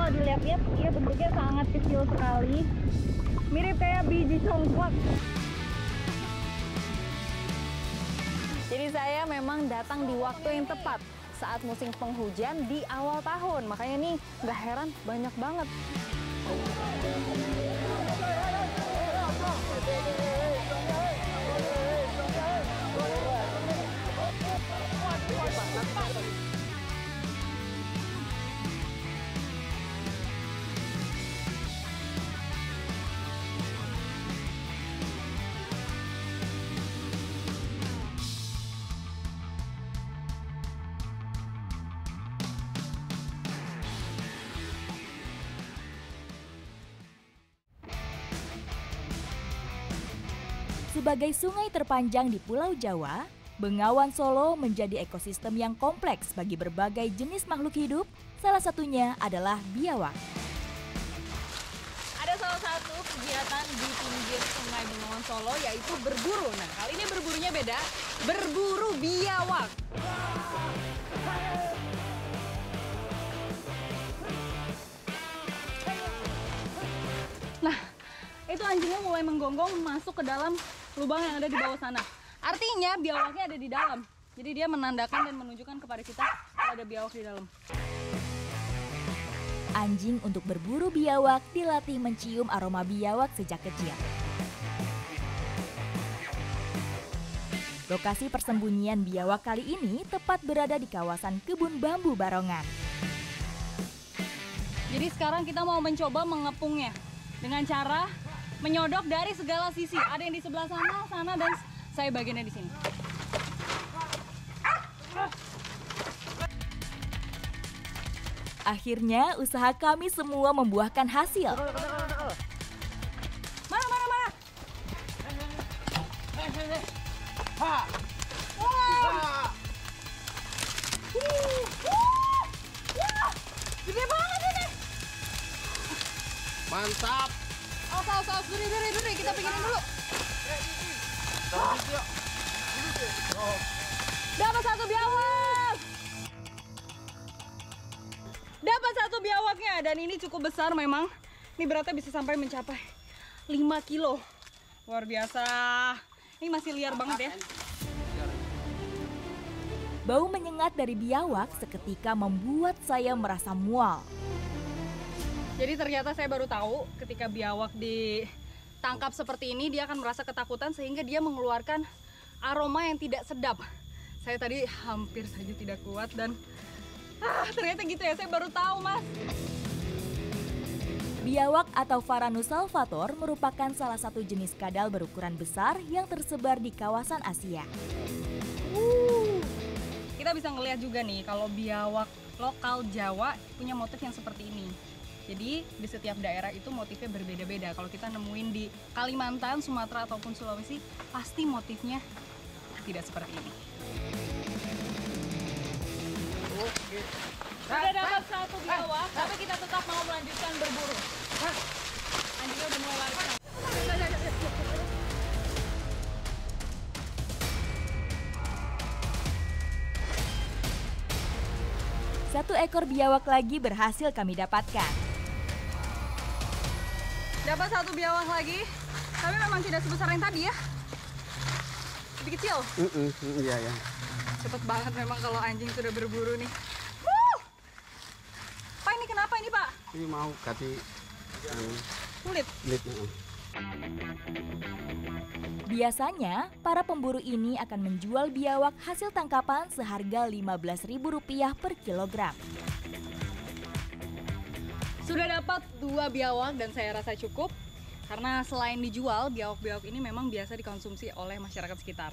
kalau dilihat-lihat dia bentuknya sangat kecil sekali, mirip kayak biji congklak. Jadi saya memang datang di waktu yang tepat saat musim penghujan di awal tahun. Makanya nih nggak heran banyak banget. Sebagai sungai terpanjang di Pulau Jawa, Bengawan Solo menjadi ekosistem yang kompleks bagi berbagai jenis makhluk hidup, salah satunya adalah biawak. Ada salah satu kegiatan di pinggir sungai Bengawan Solo yaitu berburu. Nah, kali ini berburunya beda, berburu biawak. Nah, itu anjingnya mulai menggonggong masuk ke dalam lubang yang ada di bawah sana. Artinya biawaknya ada di dalam. Jadi dia menandakan dan menunjukkan kepada kita kalau ada biawak di dalam. Anjing untuk berburu biawak dilatih mencium aroma biawak sejak kecil. Lokasi persembunyian biawak kali ini tepat berada di kawasan kebun bambu Barongan. Jadi sekarang kita mau mencoba mengepungnya dengan cara menyodok dari segala sisi. Ada yang di sebelah sana, sana, dan saya bagiannya di sini. Akhirnya usaha kami semua membuahkan hasil. Mana, mana, mana? Gede banget ini. Mantap. Awas, duri, kita pinggirin dulu. Dapat satu biawak. Dapat satu biawaknya, dan ini cukup besar memang. Ini beratnya bisa sampai mencapai 5 kilo. Luar biasa. Ini masih liar banget ya. Bau menyengat dari biawak seketika membuat saya merasa mual. Jadi ternyata saya baru tahu ketika biawak ditangkap seperti ini dia akan merasa ketakutan sehingga dia mengeluarkan aroma yang tidak sedap. Saya tadi hampir saja tidak kuat dan ternyata gitu ya, saya baru tahu, Mas. Biawak atau Varanus salvator merupakan salah satu jenis kadal berukuran besar yang tersebar di kawasan Asia. Kita bisa ngelihat juga nih kalau biawak lokal Jawa punya motif yang seperti ini. Jadi di setiap daerah itu motifnya berbeda-beda. Kalau kita nemuin di Kalimantan, Sumatera ataupun Sulawesi, pasti motifnya tidak seperti ini. Oke. Sudah dapat satu biawak, tapi kita tetap mau melanjutkan berburu. Anjingnya udah mulai lari. Satu ekor biawak lagi berhasil kami dapatkan. Dapat satu biawak lagi, tapi memang tidak sebesar yang tadi ya. Lebih kecil. Iya ya. Cepet banget memang kalau anjing sudah berburu nih. Pak, ini kenapa ini, Pak? Ini mau kasih Kulit. kulit. Biasanya, para pemburu ini akan menjual biawak hasil tangkapan seharga Rp15.000 per kilogram. Sudah dapat 2 biawak dan saya rasa cukup. Karena selain dijual, biawak-biawak ini memang biasa dikonsumsi oleh masyarakat sekitar.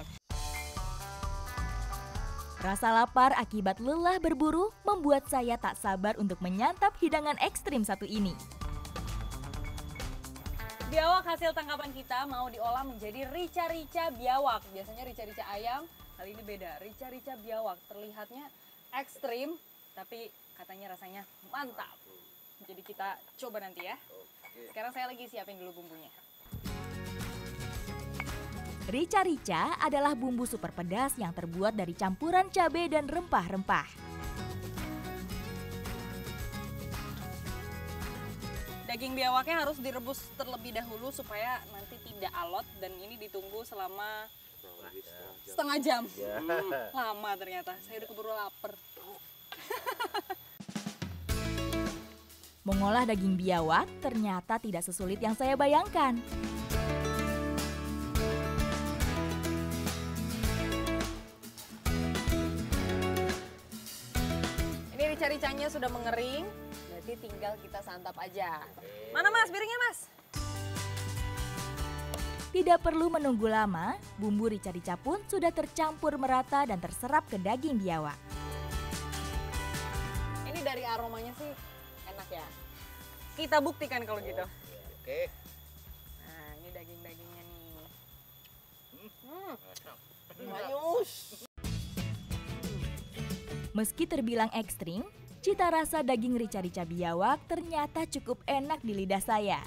Rasa lapar akibat lelah berburu membuat saya tak sabar untuk menyantap hidangan ekstrim satu ini. Biawak hasil tangkapan kita mau diolah menjadi rica-rica biawak. Biasanya rica-rica ayam, kali ini beda. Rica-rica biawak terlihatnya ekstrim, tapi katanya rasanya mantap. Jadi kita coba nanti ya. Sekarang saya lagi siapin dulu bumbunya. Rica-rica adalah bumbu super pedas yang terbuat dari campuran cabai dan rempah-rempah. Daging biawaknya harus direbus terlebih dahulu supaya nanti tidak alot, dan ini ditunggu selama setengah jam. Lama ternyata, saya udah keburu lapar. Mengolah daging biawak ternyata tidak sesulit yang saya bayangkan. Ini rica-ricanya sudah mengering, berarti tinggal kita santap aja. Mana Mas, piringnya Mas? Tidak perlu menunggu lama, bumbu rica-rica pun sudah tercampur merata dan terserap ke daging biawak. Ini dari aromanya sih enak ya. Kita buktikan kalau gitu. Oke. Nah, ini daging-dagingnya nih. Mayus. Meski terbilang ekstrim, cita rasa daging rica-rica biawak ternyata cukup enak di lidah saya.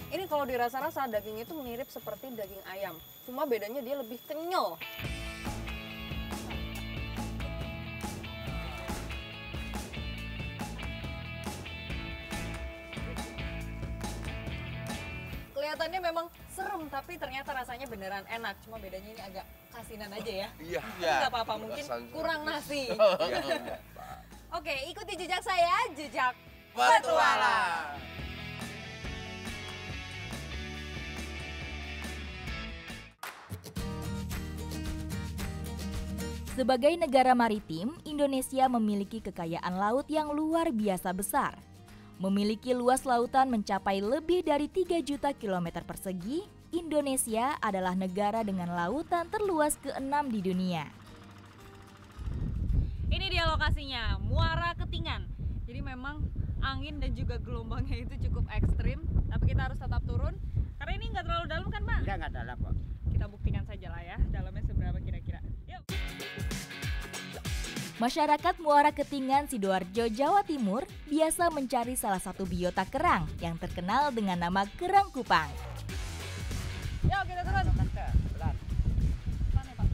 Ini kalau dirasa-rasa dagingnya itu mirip seperti daging ayam. Cuma bedanya dia lebih kenyal. Kelihatannya memang serem, tapi ternyata rasanya beneran enak. Cuma bedanya ini agak kasinan aja ya. Iya. Nggak apa-apa, mungkin kurang nasi. Oke, ikuti jejak saya, jejak petualang. Sebagai negara maritim, Indonesia memiliki kekayaan laut yang luar biasa besar. Memiliki luas lautan mencapai lebih dari 3 juta kilometer persegi, Indonesia adalah negara dengan lautan terluas ke-6 di dunia. Ini dia lokasinya, Muara Ketingan. Jadi memang angin dan juga gelombangnya itu cukup ekstrim, tapi kita harus tetap turun. Karena ini nggak terlalu dalam kan Pak? Nggak dalam kok. Kita buktikan saja lah ya, dalamnya seberapa kira-kira. Yuk. Masyarakat Muara Ketingan, Sidoarjo, Jawa Timur biasa mencari salah satu biota kerang yang terkenal dengan nama kerang kupang. Yuk kita turun. Pelan. Mana Pak?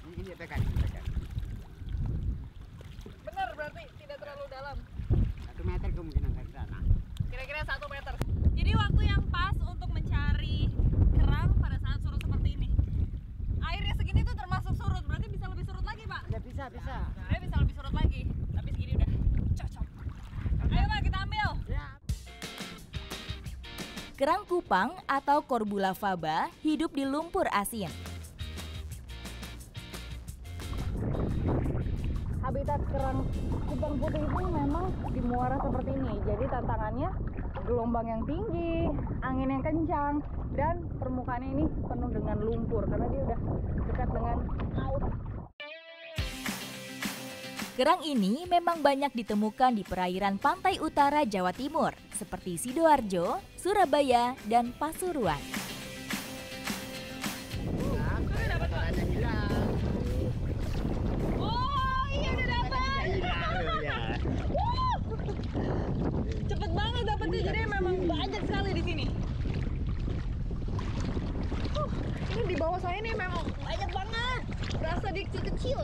Ini tekan, ini tekan. Benar berarti tidak terlalu dalam. 1 meter kemungkinan dari sana. Kira-kira 1 meter. Jadi waktu yang pas untuk mencari kerang pada saat surut seperti ini. Airnya segini tuh termasuk surut, berarti bisa lebih surut lagi Pak? Ya bisa. Sebenarnya bisa lebih surut lagi, tapi segini udah cocok. Ayo Pak, kita ambil. Ya. Kerang kupang atau Corbula faba hidup di lumpur asin. Habitat kerang kupang putih itu memang di muara seperti ini. Jadi tantangannya gelombang yang tinggi, angin yang kencang, dan permukaannya ini penuh dengan lumpur karena dia udah dekat dengan laut. Kerang ini memang banyak ditemukan di perairan pantai utara Jawa Timur, seperti Sidoarjo, Surabaya, dan Pasuruan. Oh iya udah dapat. Cepet banget dapetnya, jadi memang banyak sekali di sini. Ini di bawah saya nih memang banyak banget. Berasa dia kecil-kecil.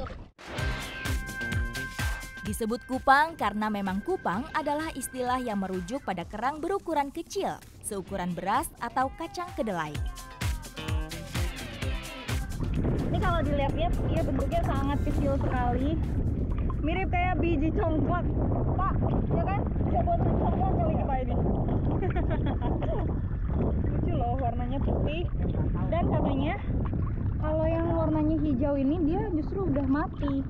Disebut kupang karena memang kupang adalah istilah yang merujuk pada kerang berukuran kecil, seukuran beras atau kacang kedelai. Ini kalau dilihat-lihat dia bentuknya sangat kecil sekali. Mirip kayak biji congklak. Pak, ya kan? Bisa buat congklak kali kita ini. Lucu loh, warnanya putih. Dan katanya kalau yang warnanya hijau ini dia justru udah mati.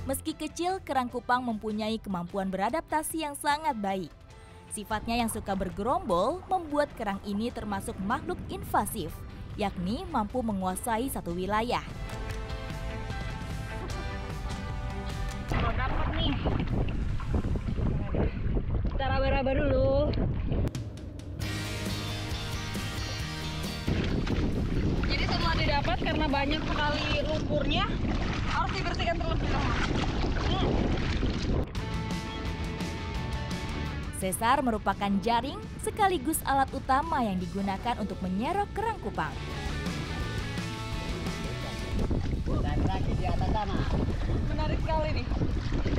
Meski kecil, kerang kupang mempunyai kemampuan beradaptasi yang sangat baik. Sifatnya yang suka bergerombol membuat kerang ini termasuk makhluk invasif, yakni mampu menguasai satu wilayah. Kalau dapat nih, kita raba-raba dulu. Jadi setelah didapat, karena banyak sekali lumpurnya, harus dibersihkan terlebih dahulu. Sesar merupakan jaring sekaligus alat utama yang digunakan untuk menyerok kerang kupang. ada lagi di atas sana. Menarik sekali nih.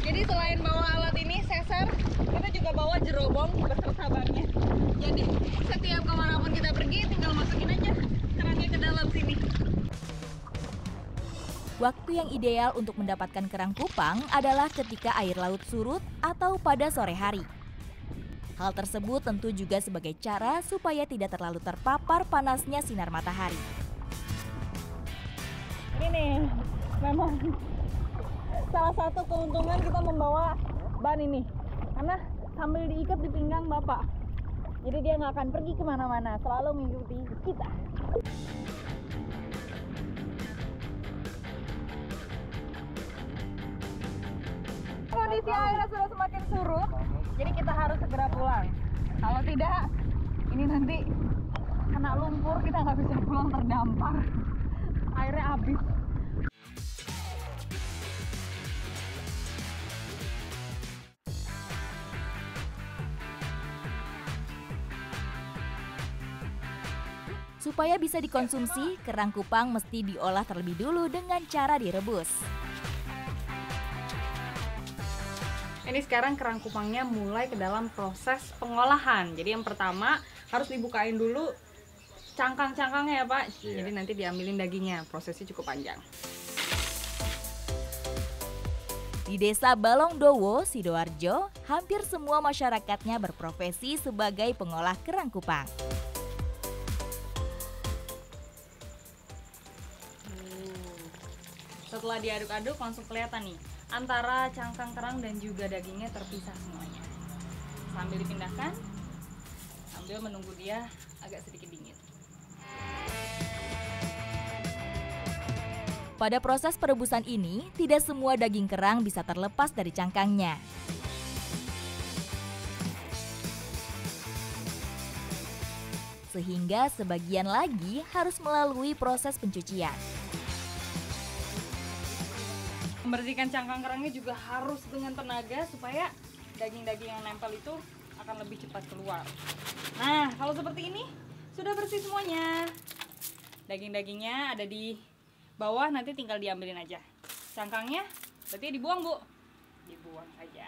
Jadi selain bawa alat ini, sesar, kita juga bawa jerobong beserta bannya. Jadi setiap kemanapun kita pergi, tinggal masukin aja kerangnya ke dalam sini. Waktu yang ideal untuk mendapatkan kerang kupang adalah ketika air laut surut atau pada sore hari. Hal tersebut tentu juga sebagai cara supaya tidak terlalu terpapar panasnya sinar matahari. Ini nih, memang salah satu keuntungan kita membawa ban ini. Karena sambil diikat di pinggang Bapak. Jadi dia nggak akan pergi kemana-mana, selalu mengikuti kita. Kondisi airnya sudah semakin surut, jadi kita harus segera pulang. Kalau tidak, ini nanti kena lumpur, kita nggak bisa pulang, terdampar. Airnya habis. Supaya bisa dikonsumsi, kerang kupang mesti diolah terlebih dulu dengan cara direbus. Ini sekarang kerang kupangnya mulai ke dalam proses pengolahan. Jadi yang pertama harus dibukain dulu cangkang-cangkangnya ya Pak. Iya. Jadi nanti diambilin dagingnya. Prosesnya cukup panjang. Di desa Balongdowo, Sidoarjo, hampir semua masyarakatnya berprofesi sebagai pengolah kerang kupang. Setelah diaduk-aduk langsung kelihatan nih antara cangkang kerang dan juga dagingnya terpisah semuanya. Sambil dipindahkan, sambil menunggu dia agak sedikit dingin. Pada proses perebusan ini, tidak semua daging kerang bisa terlepas dari cangkangnya. Sehingga sebagian lagi harus melalui proses pencucian. Membersihkan cangkang kerangnya juga harus dengan tenaga supaya daging-daging yang nempel itu akan lebih cepat keluar. Nah, kalau seperti ini sudah bersih semuanya. Daging-dagingnya ada di bawah, nanti tinggal diambilin aja. Cangkangnya berarti dibuang, Bu. Dibuang aja.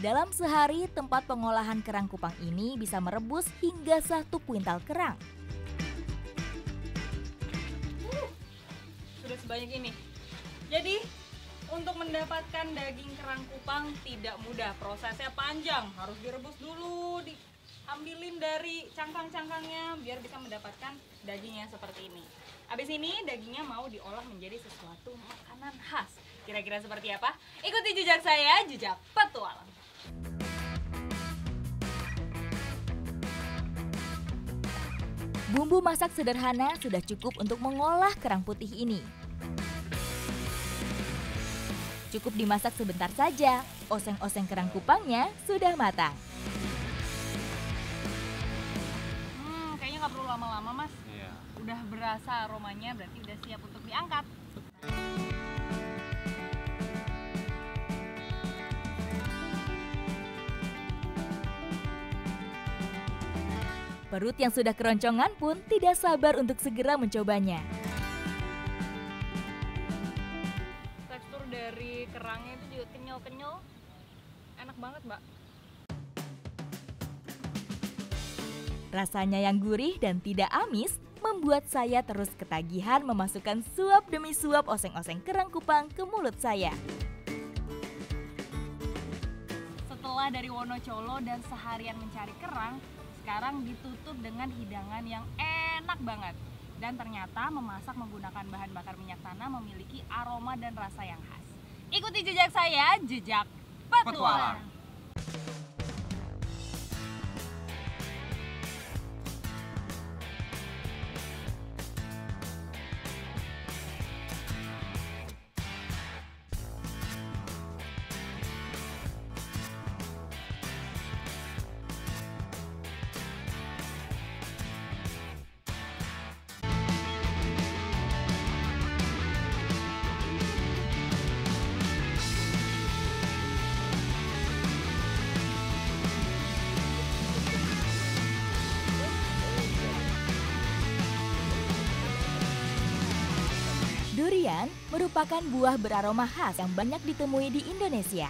Dalam sehari, tempat pengolahan kerang kupang ini bisa merebus hingga 1 kuintal kerang. Sudah sebanyak ini. Jadi untuk mendapatkan daging kerang kupang tidak mudah, prosesnya panjang, harus direbus dulu, diambilin dari cangkang-cangkangnya biar bisa mendapatkan dagingnya seperti ini. Habis ini dagingnya mau diolah menjadi sesuatu makanan khas. Kira-kira seperti apa? Ikuti jejak saya, jejak petualang. Bumbu masak sederhana sudah cukup untuk mengolah kerang putih ini. Cukup dimasak sebentar saja, oseng-oseng kerang kupangnya sudah matang. Kayaknya nggak perlu lama-lama, Mas. Iya. Udah berasa aromanya, berarti udah siap untuk diangkat. Perut yang sudah keroncongan pun tidak sabar untuk segera mencobanya. Tekstur dari kerangnya itu juga kenyal-kenyal. Enak banget, Mbak. Rasanya yang gurih dan tidak amis membuat saya terus ketagihan memasukkan suap demi suap oseng-oseng kerang kupang ke mulut saya. Setelah dari Wonocolo dan seharian mencari kerang, sekarang ditutup dengan hidangan yang enak banget. Dan ternyata memasak menggunakan bahan bakar minyak tanah memiliki aroma dan rasa yang khas. Ikuti jejak saya, jejak petualang. Durian merupakan buah beraroma khas yang banyak ditemui di Indonesia.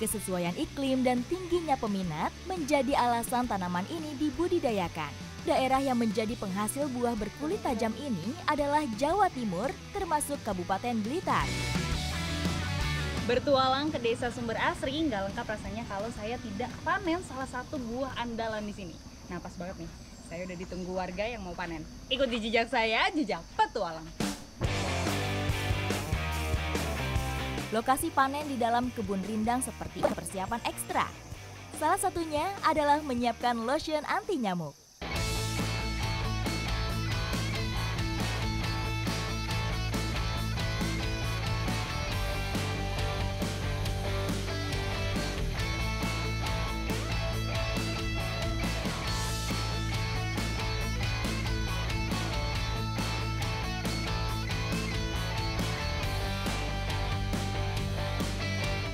Kesesuaian iklim dan tingginya peminat menjadi alasan tanaman ini dibudidayakan. Daerah yang menjadi penghasil buah berkulit tajam ini adalah Jawa Timur, termasuk Kabupaten Blitar. Bertualang ke Desa Sumber Asri nggak lengkap rasanya kalau saya tidak panen salah satu buah andalan di sini. Nah, pas banget nih, saya udah ditunggu warga yang mau panen. Ikuti jejak saya, jejak petualang. Lokasi panen di dalam kebun rindang seperti persiapan ekstra. Salah satunya adalah menyiapkan lotion anti nyamuk.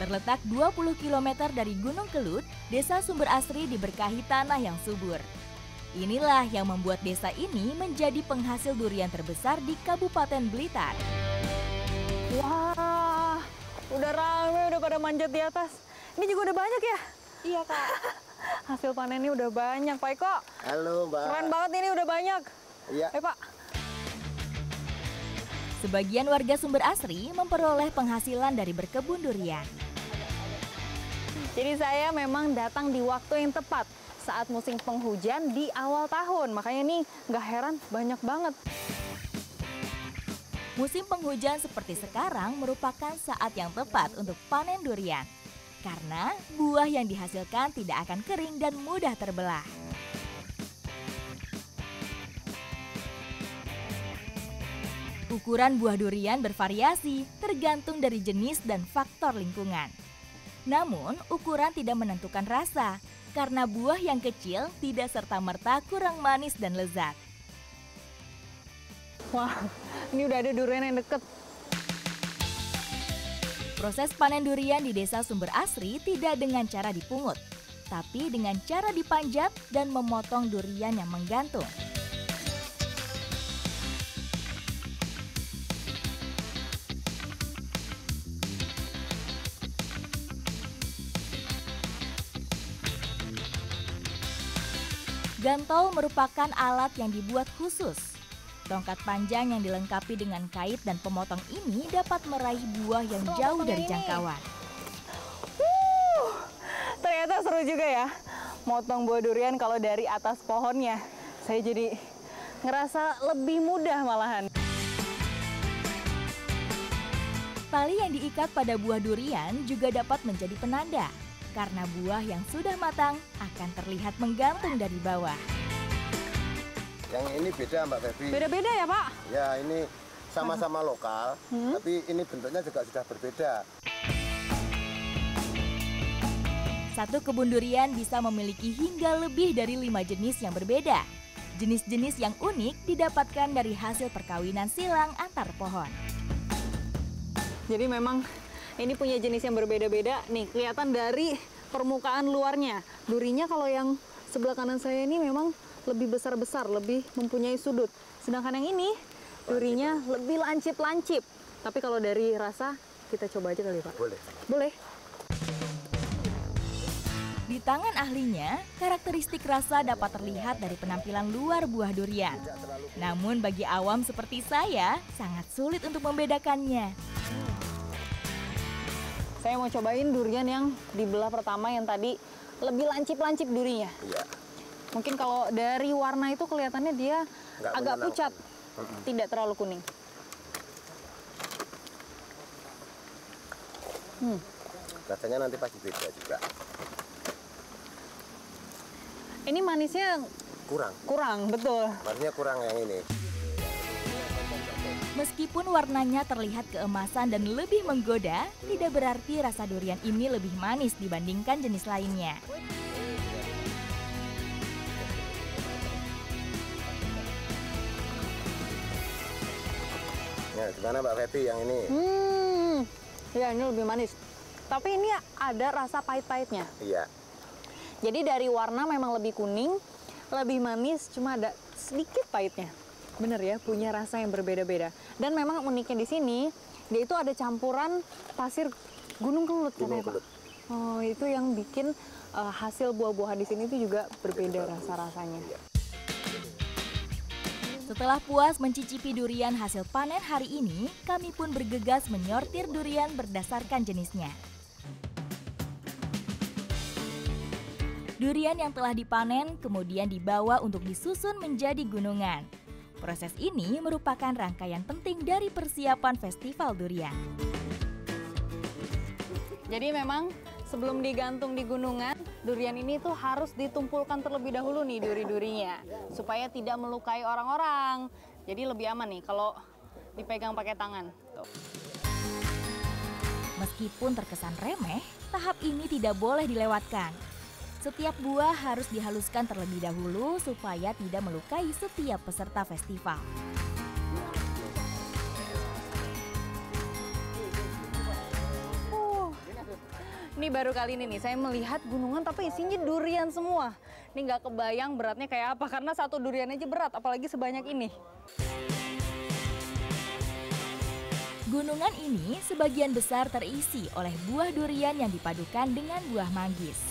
Terletak 20 km dari Gunung Kelut, Desa Sumber Asri diberkahi tanah yang subur. Inilah yang membuat desa ini menjadi penghasil durian terbesar di Kabupaten Blitar. Wah, udah rame, udah pada manjat di atas. Ini juga udah banyak ya? Iya, Kak. Hasil panennya udah banyak, Pak Eko. Halo, Mbak. Keren banget ini, udah banyak. Iya. Pak. Sebagian warga Sumber Asri memperoleh penghasilan dari berkebun durian. Jadi saya memang datang di waktu yang tepat saat musim penghujan di awal tahun. Makanya nih nggak heran banyak banget. Musim penghujan seperti sekarang merupakan saat yang tepat untuk panen durian. Karena buah yang dihasilkan tidak akan kering dan mudah terbelah. Ukuran buah durian bervariasi tergantung dari jenis dan faktor lingkungan. Namun, ukuran tidak menentukan rasa, karena buah yang kecil tidak serta-merta kurang manis dan lezat. Wah, ini udah ada durian yang deket. Proses panen durian di Desa Sumber Asri tidak dengan cara dipungut, tapi dengan cara dipanjat dan memotong durian yang menggantung. Gantol merupakan alat yang dibuat khusus. Tongkat panjang yang dilengkapi dengan kait dan pemotong ini dapat meraih buah yang jauh dari jangkauan. Ternyata seru juga ya, motong buah durian kalau dari atas pohonnya. Saya jadi ngerasa lebih mudah malahan. Tali yang diikat pada buah durian juga dapat menjadi penanda. Karena buah yang sudah matang akan terlihat menggantung dari bawah. Yang ini beda Mbak Febi. Beda-beda ya Pak? Ya ini sama-sama lokal, tapi ini bentuknya juga sudah berbeda. Satu kebun durian bisa memiliki hingga lebih dari 5 jenis yang berbeda. Jenis-jenis yang unik didapatkan dari hasil perkawinan silang antar pohon. Jadi memang ini punya jenis yang berbeda-beda. Nih, kelihatan dari permukaan luarnya. Durinya kalau yang sebelah kanan saya ini memang lebih besar-besar, lebih mempunyai sudut. Sedangkan yang ini, durinya lebih lancip-lancip. Tapi kalau dari rasa, kita coba aja kali Pak. Boleh. Boleh. Di tangan ahlinya, karakteristik rasa dapat terlihat dari penampilan luar buah durian. Namun bagi awam seperti saya, sangat sulit untuk membedakannya. Saya mau cobain durian yang di belah pertama yang tadi lebih lancip-lancip durinya. Iya. Mungkin kalau dari warna itu kelihatannya dia Nggak agak menyenangkan. pucat, tidak terlalu kuning. Rasanya nanti pasti beda juga. Ini manisnya kurang, betul. Maksudnya kurang yang ini. Meskipun warnanya terlihat keemasan dan lebih menggoda, tidak berarti rasa durian ini lebih manis dibandingkan jenis lainnya. Ya, gimana Mbak Febi yang ini? Ya ini lebih manis. Tapi ini ada rasa pahit-pahitnya. Iya. Jadi dari warna memang lebih kuning, lebih manis, cuma ada sedikit pahitnya. Bener ya, punya rasa yang berbeda-beda. Dan memang uniknya di sini, dia itu ada campuran pasir Gunung Kelut katanya Pak. Oh, itu yang bikin hasil buah-buahan di sini itu juga berbeda rasa-rasanya. Setelah puas mencicipi durian hasil panen hari ini, kami pun bergegas menyortir durian berdasarkan jenisnya. Durian yang telah dipanen kemudian dibawa untuk disusun menjadi gunungan. Proses ini merupakan rangkaian penting dari persiapan festival durian. Jadi memang sebelum digantung di gunungan, durian ini tuh harus ditumpulkan terlebih dahulu nih duri-durinya, supaya tidak melukai orang-orang. Jadi lebih aman nih kalau dipegang pakai tangan. Tuh. Meskipun terkesan remeh, tahap ini tidak boleh dilewatkan. Setiap buah harus dihaluskan terlebih dahulu supaya tidak melukai setiap peserta festival. Ini baru kali ini nih saya melihat gunungan tapi isinya durian semua. Ini nggak kebayang beratnya kayak apa karena satu durian aja berat, apalagi sebanyak ini. Gunungan ini sebagian besar terisi oleh buah durian yang dipadukan dengan buah manggis.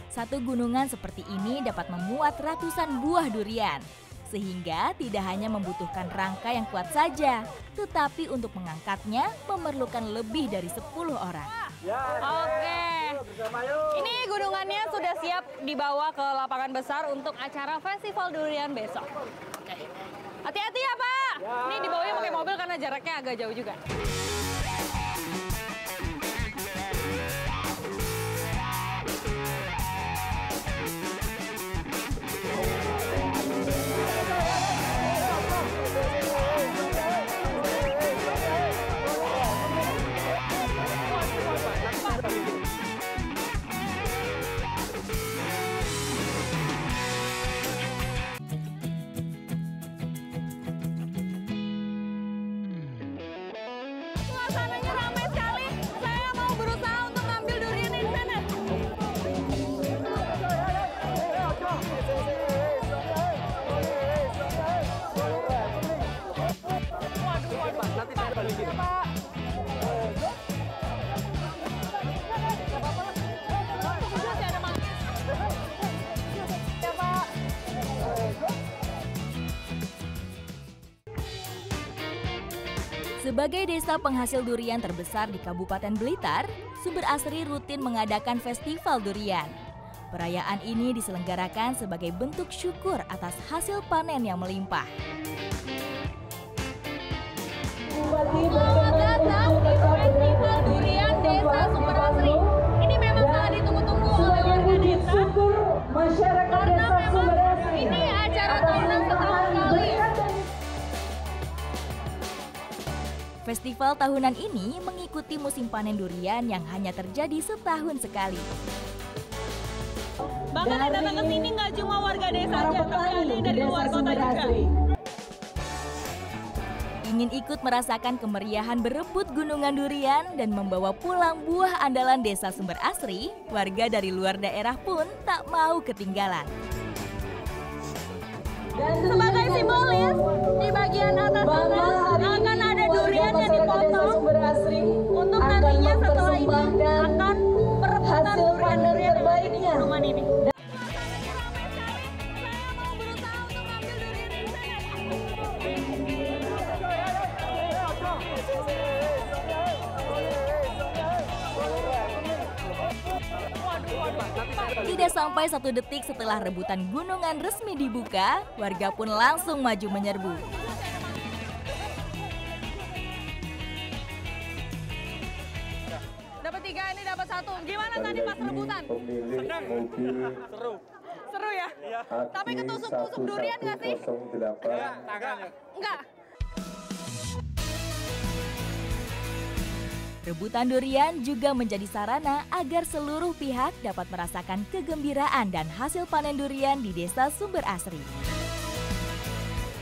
Satu gunungan seperti ini dapat memuat ratusan buah durian, sehingga tidak hanya membutuhkan rangka yang kuat saja, tetapi untuk mengangkatnya memerlukan lebih dari 10 orang. Oke, ini gunungannya sudah siap dibawa ke lapangan besar untuk acara festival durian besok. Oke. Hati-hati ya Pak, ini dibawanya pakai mobil karena jaraknya agak jauh juga. Suasananya ramai sekali. Saya mau berusaha untuk ngambil durian di sana. Sebagai desa penghasil durian terbesar di Kabupaten Blitar, Sumber Asri rutin mengadakan festival durian. Perayaan ini diselenggarakan sebagai bentuk syukur atas hasil panen yang melimpah. Selamat datang di Festival Durian Desa Sumber Asri. Ini memang sangat ditunggu-tunggu oleh warga desa. Karena memang ini acara tahunan setahun sekali. Festival tahunan ini mengikuti musim panen durian yang hanya terjadi setahun sekali. Bahkan yang datang ke sini nggak cuma warga desa aja, tapi ada dari luar kota juga. Ingin ikut merasakan kemeriahan berebut gunungan durian dan membawa pulang buah andalan Desa Sumber Asri, warga dari luar daerah pun tak mau ketinggalan. Sebagai simbolis, di bagian atas sana akan ada durian yang dipotong untuk nantinya setelah ini akan perebutan durian-durian yang ada di gunungan ini. Tidak sampai 1 detik setelah rebutan gunungan resmi dibuka, warga pun langsung maju menyerbu. Dapat 3, ini dapat 1. Gimana tadi pas rebutan? Senang. Seru. Seru ya? Iya. Tapi ketusuk-tusuk durian nggak sih? Enggak, tangannya. Enggak. Rebutan durian juga menjadi sarana agar seluruh pihak dapat merasakan kegembiraan dan hasil panen durian di Desa Sumber Asri.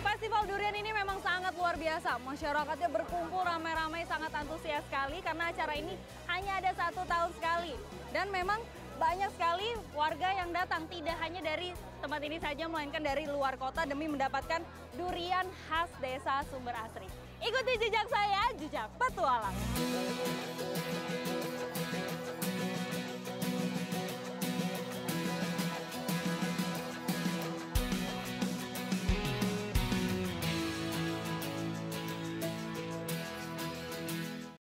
Festival durian ini memang sangat luar biasa. Masyarakatnya berkumpul ramai-ramai, sangat antusias sekali karena acara ini hanya ada 1 tahun sekali. Dan memang banyak sekali warga yang datang, tidak hanya dari tempat ini saja, melainkan dari luar kota demi mendapatkan durian khas desa Sumber Asri. Ikuti jejak saya, jejak petualang.